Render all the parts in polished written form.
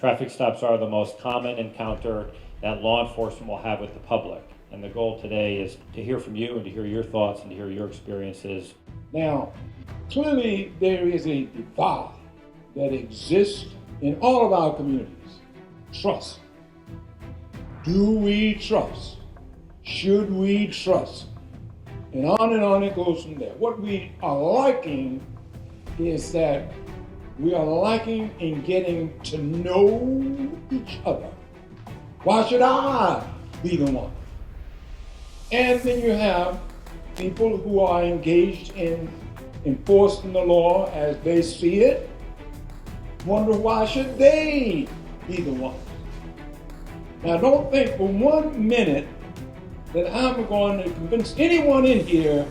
Traffic stops are the most common encounter that law enforcement will have with the public. And the goal today is to hear from you and to hear your thoughts and to hear your experiences. Now, clearly there is a divide that exists in all of our communities. Trust. Do we trust? Should we trust? And on it goes from there. What we are liking is that we are liking in getting to know each other. Why should I be the one? And then you have people who are engaged in enforcing the law as they see it. Wonder why should they be the one? Now don't think for 1 minute that I'm going to convince anyone in here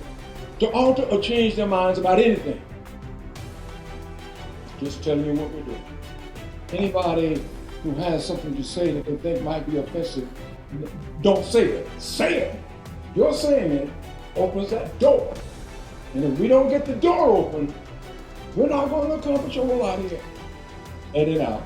to alter or change their minds about anything. Just telling you what we're doing. Anybody who has something to say that they think might be offensive, don't say it. Say it. You're saying it opens that door. And if we don't get the door open, we're not going to accomplish a whole lot here. Let it out.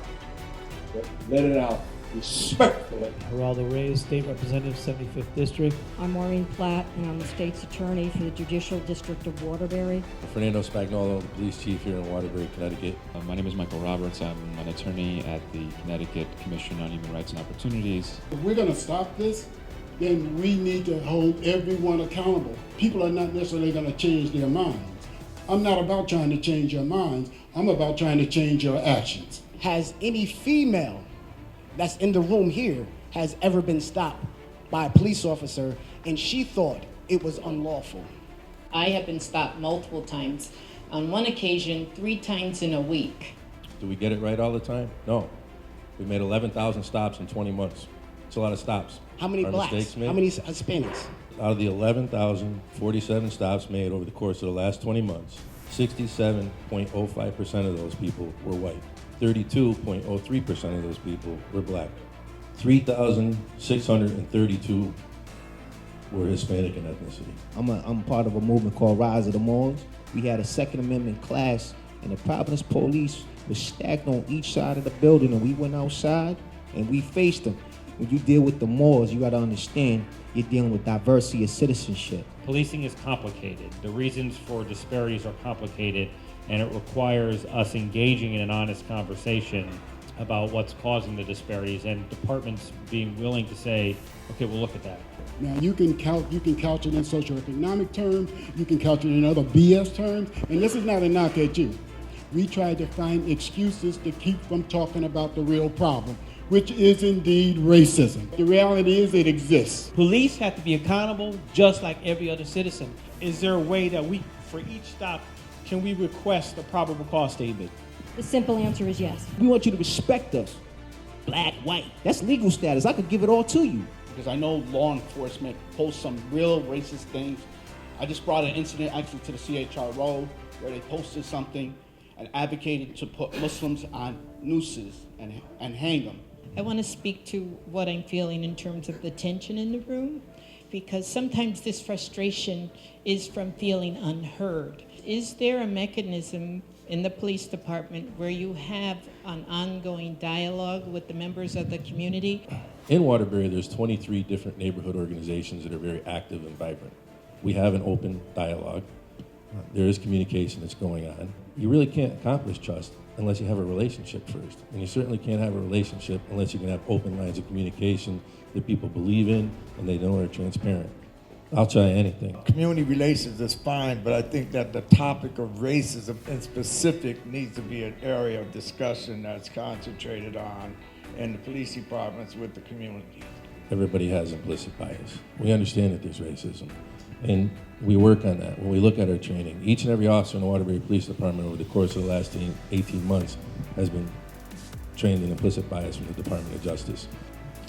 Let it out respectfully. Geraldo Reyes, State Representative, 75th District. I'm Maureen Platt, and I'm the state's attorney for the Judicial District of Waterbury. Fernando Spagnolo, the police chief here in Waterbury, Connecticut. My name is Michael Roberts. I'm an attorney at the Connecticut Commission on Human Rights and Opportunities. If we're going to stop this, then we need to hold everyone accountable. People are not necessarily going to change their minds. I'm not about trying to change your minds. I'm about trying to change your actions. Has any female that's in the room here has ever been stopped by a police officer and she thought it was unlawful? I have been stopped multiple times. On one occasion, 3 times in a week. Do we get it right all the time? No. We made 11,000 stops in 20 months. It's a lot of stops. How many blacks? How many Hispanics? Out of the 11,047 stops made over the course of the last 20 months, 67.05% of those people were white. 32.03% of those people were black. 3,632 were Hispanic in ethnicity. I'm part of a movement called Rise of the Moors. We had a Second Amendment class, and the Providence police was stacked on each side of the building, and we went outside and we faced them. When you deal with the Moors, you got to understand you're dealing with diversity of citizenship. Policing is complicated. The reasons for disparities are complicated, and it requires us engaging in an honest conversation about what's causing the disparities and departments being willing to say, okay, we'll look at that. Now you can couch it in socioeconomic terms, you can couch it in other BS terms, and this is not a knock at you. We try to find excuses to keep from talking about the real problem, which is indeed racism. The reality is it exists. Police have to be accountable just like every other citizen. Is there a way that we, for each stop, can we request a probable cause statement? The simple answer is yes. We want you to respect us. Black, white, that's legal status. I could give it all to you. Because I know law enforcement posts some real racist things. I just brought an incident actually to the CHRO where they posted something and advocated to put Muslims on nooses and hang them. I want to speak to what I'm feeling in terms of the tension in the room, because sometimes this frustration is from feeling unheard. Is there a mechanism in the police department where you have an ongoing dialogue with the members of the community? In Waterbury, there's 23 different neighborhood organizations that are very active and vibrant. We have an open dialogue. There is communication that's going on. You really can't accomplish trust unless you have a relationship first. And you certainly can't have a relationship unless you can have open lines of communication that people believe in and they know are transparent. I'll try anything. Community relations is fine, but I think that the topic of racism in specific needs to be an area of discussion that's concentrated on in the police departments with the community. Everybody has implicit bias. We understand that there's racism, and we work on that. When we look at our training, each and every officer in the Waterbury Police Department over the course of the last 18 months has been trained in implicit bias from the Department of Justice.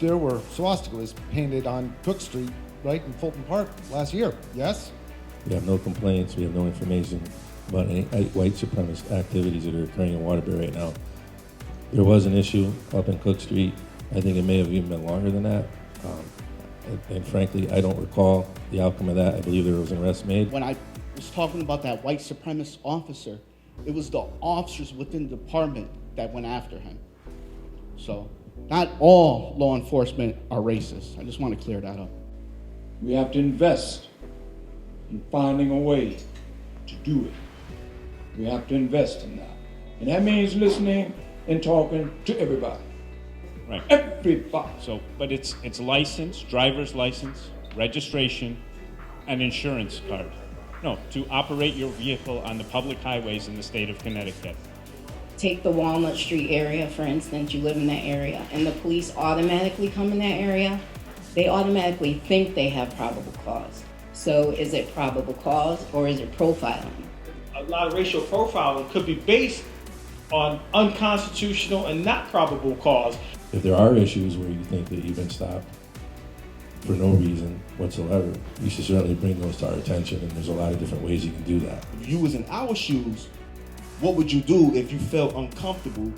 There were swastikas painted on Cook Street, right in Fulton Park last year, yes? We have no complaints, we have no information about any white supremacist activities that are occurring in Waterbury right now. There was an issue up in Cook Street. I think it may have even been longer than that. And frankly, I don't recall the outcome of that. I believe there was an arrest made. When I was talking about that white supremacist officer, it was the officers within the department that went after him. So not all law enforcement are racist. I just want to clear that up. We have to invest in finding a way to do it. We have to invest in that. And that means listening and talking to everybody. Right. Everybody. So, but it's license, driver's license, registration, and insurance card. No, to operate your vehicle on the public highways in the state of Connecticut. Take the Walnut Street area, for instance, you live in that area, and the police automatically come in that area, they automatically think they have probable cause. So is it probable cause or is it profiling? A lot of racial profiling could be based on unconstitutional and not probable cause. If there are issues where you think that you've been stopped for no reason whatsoever, you should certainly bring those to our attention, and there's a lot of different ways you can do that. If you was in our shoes, what would you do if you felt uncomfortable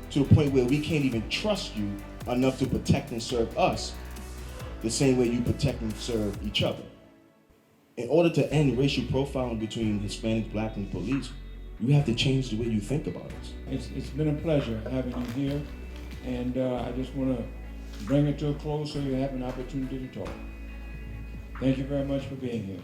to the point where we can't even trust you enough to protect and serve us the same way you protect and serve each other? In order to end racial profiling between Hispanics, Black, and police, you have to change the way you think about us. It's been a pleasure having you here, and I just want to bring it to a close so you have an opportunity to talk. Thank you very much for being here.